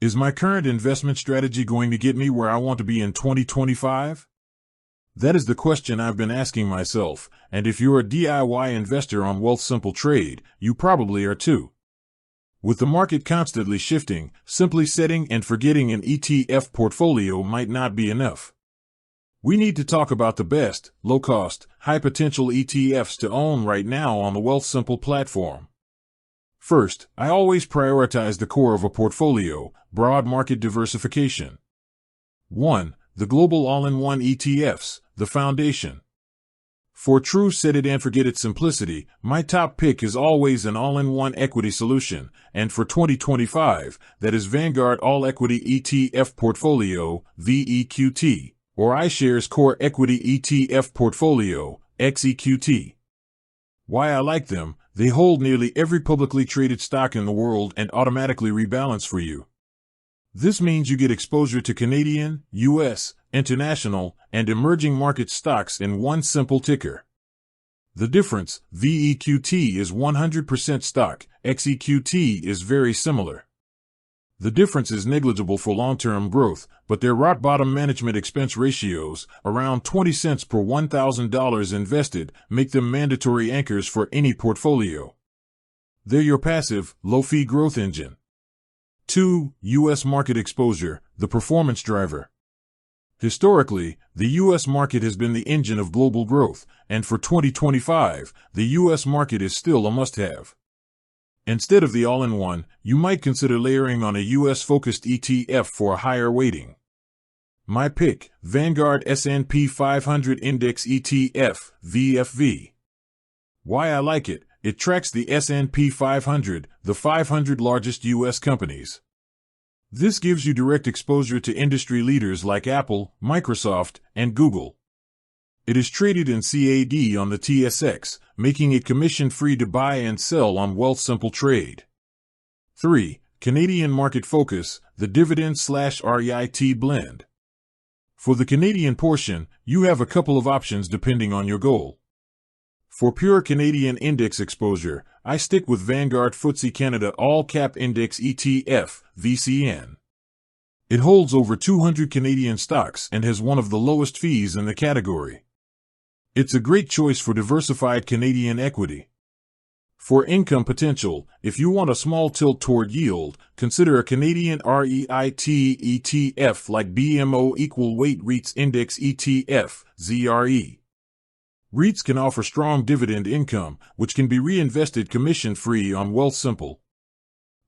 Is my current investment strategy going to get me where I want to be in 2025? That is the question I've been asking myself, and if you're a DIY investor on Wealthsimple Trade, you probably are too. With the market constantly shifting, simply setting and forgetting an ETF portfolio might not be enough. We need to talk about the best, low-cost, high-potential ETFs to own right now on the Wealthsimple platform. First, I always prioritize the core of a portfolio, broad market diversification. 1. The global all-in-one ETFs, the foundation. For true set it and forget it simplicity, my top pick is always an all-in-one equity solution, and for 2025, that is Vanguard All Equity ETF Portfolio, VEQT, or iShares Core Equity ETF Portfolio, XEQT. Why I like them: they hold nearly every publicly traded stock in the world and automatically rebalance for you. This means you get exposure to Canadian, US, international, and emerging market stocks in one simple ticker. The difference: VEQT is 100% stock, XEQT is very similar. The difference is negligible for long-term growth, but their rock-bottom management expense ratios, around 20 cents per $1,000 invested, make them mandatory anchors for any portfolio. They're your passive, low-fee growth engine. 2. U.S. market exposure, the performance driver. Historically, the U.S. market has been the engine of global growth, and for 2025, the U.S. market is still a must-have. Instead of the all-in-one, you might consider layering on a U.S.-focused ETF for a higher weighting. My pick: Vanguard S&P 500 Index ETF, VFV. Why I like it: it tracks the S&P 500, the 500 largest U.S. companies. This gives you direct exposure to industry leaders like Apple, Microsoft, and Google. It is traded in CAD on the TSX, making it commission-free to buy and sell on Wealthsimple Trade. 3. Canadian market focus, the dividend/REIT blend. For the Canadian portion, you have a couple of options depending on your goal. For pure Canadian index exposure, I stick with Vanguard FTSE Canada All-Cap Index ETF, VCN. It holds over 200 Canadian stocks and has one of the lowest fees in the category. It's a great choice for diversified Canadian equity. For income potential, if you want a small tilt toward yield, consider a Canadian REIT ETF like BMO Equal Weight REITs Index ETF, ZRE. REITs can offer strong dividend income, which can be reinvested commission-free on Wealthsimple.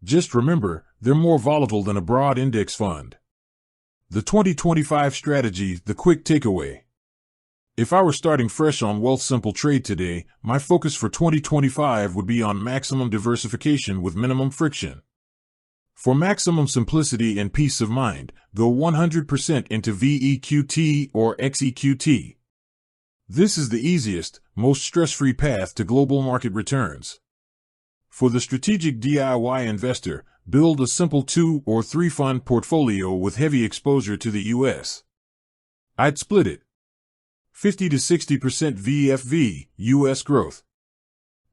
Just remember, they're more volatile than a broad index fund. The 2025 strategy, the quick takeaway. If I were starting fresh on Wealthsimple Trade today, my focus for 2025 would be on maximum diversification with minimum friction. For maximum simplicity and peace of mind, go 100% into VEQT or XEQT. This is the easiest, most stress-free path to global market returns. For the strategic DIY investor, build a simple 2 or 3 fund portfolio with heavy exposure to the US. I'd split it: 50 to 60% VFV, US growth;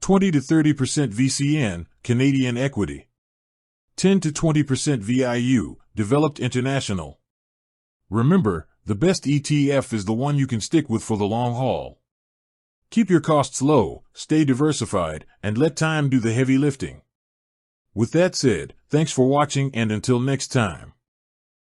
20 to 30% VCN, Canadian equity; 10 to 20% VIU, developed international. Remember, the best ETF is the one you can stick with for the long haul. Keep your costs low, stay diversified, and let time do the heavy lifting. With that said, thanks for watching, and until next time.